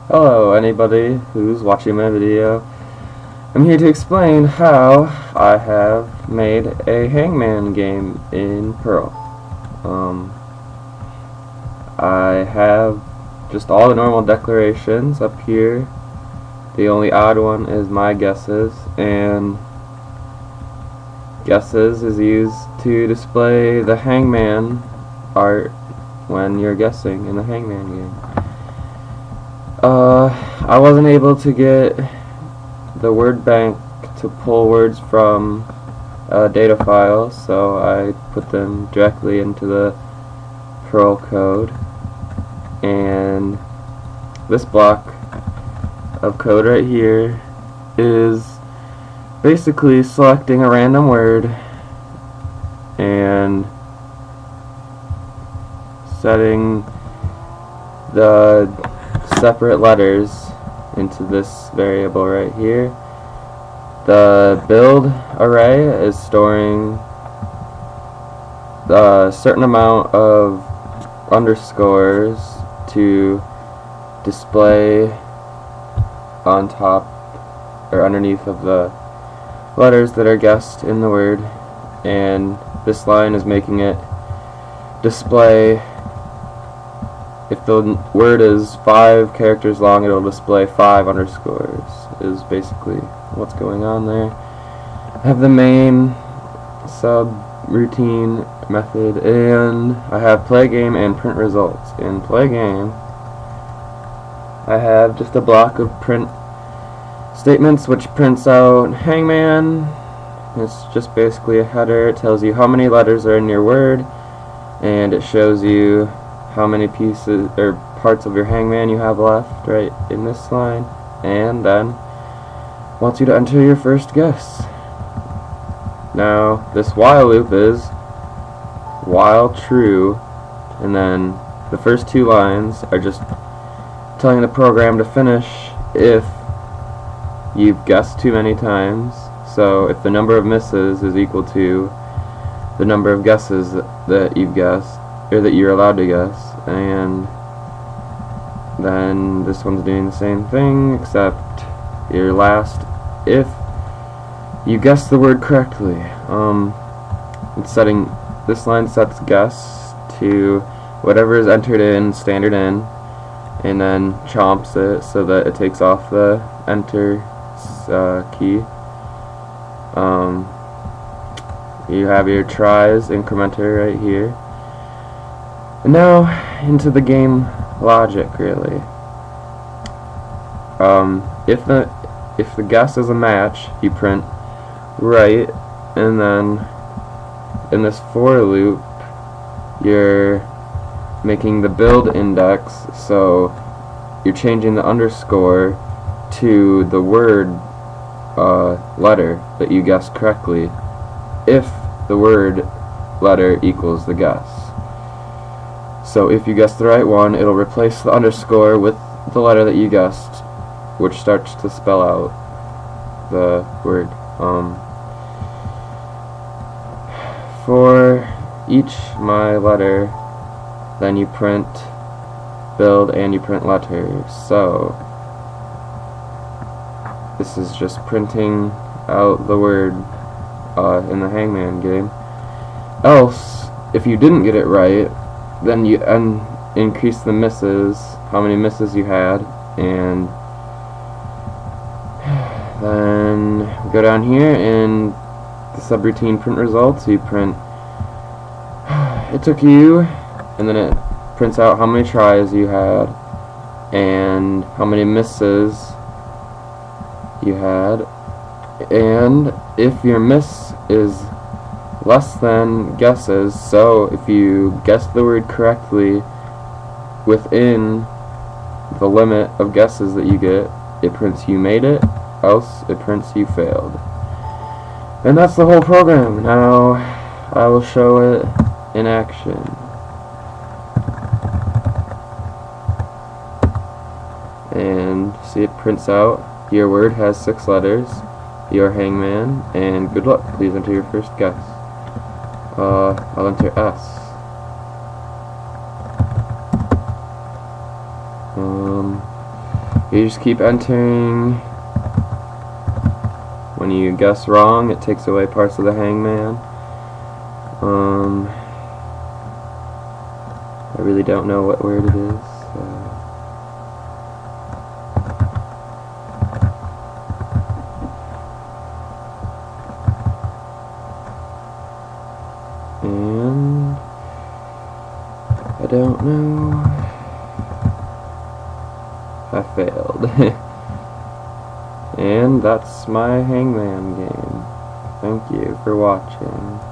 Hello, anybody who's watching my video. I'm here to explain how I have made a Hangman game in Perl. I have just all the normal declarations up here. The only odd one is my guesses, and guesses is used to display the Hangman art when you're guessing in the Hangman game. I wasn't able to get the word bank to pull words from a data file, so I put them directly into the Perl code. And this block of code right here is basically selecting a random word and setting the separate letters into this variable right here. The build array is storing a certain amount of underscores to display on top or underneath of the letters that are guessed in the word, and this line is making it display. If the word is 5 characters long, it'll display 5 underscores, is basically what's going on there. I have the main subroutine method, and I have play game and print results. In play game, I have just a block of print statements which prints out Hangman. It's just basically a header. It tells you how many letters are in your word, and it shows you how many pieces or parts of your Hangman you have left right in this line, and then wants you to enter your first guess. Now this while loop is while true, and then the first 2 lines are just telling the program to finish if you've guessed too many times. So if the number of misses is equal to the number of guesses that you've guessed, or that you're allowed to guess, and then this one's doing the same thing, except your last if you guess the word correctly. It's setting, this line sets guess to whatever is entered in standard in, and then chomps it so that it takes off the enter key. You have your tries incrementer right here. And now into the game logic, really. If the guess is a match, you print right, and then in this for loop, you're making the build index, so you're changing the underscore to the word letter that you guessed correctly if the word letter equals the guess. So if you guess the right one, it'll replace the underscore with the letter that you guessed, which starts to spell out the word. For each my letter, then you print build and you print letters. So this is just printing out the word in the Hangman game. Else, if you didn't get it right, then you increase the misses, how many misses you had, and then we go down here and the subroutine print results. You print it took you, and then it prints out how many tries you had and how many misses you had, and if your miss is less than guesses, so if you guessed the word correctly within the limit of guesses that you get, it prints you made it, else it prints you failed. And that's the whole program. Now I will show it in action. And see, it prints out your word has 6 letters, your Hangman, and good luck, please enter your first guess. I'll enter S. You just keep entering. When you guess wrong, it takes away parts of the hangman. I really don't know what word it is. And I don't know. I failed. And that's my hangman game. Thank you for watching.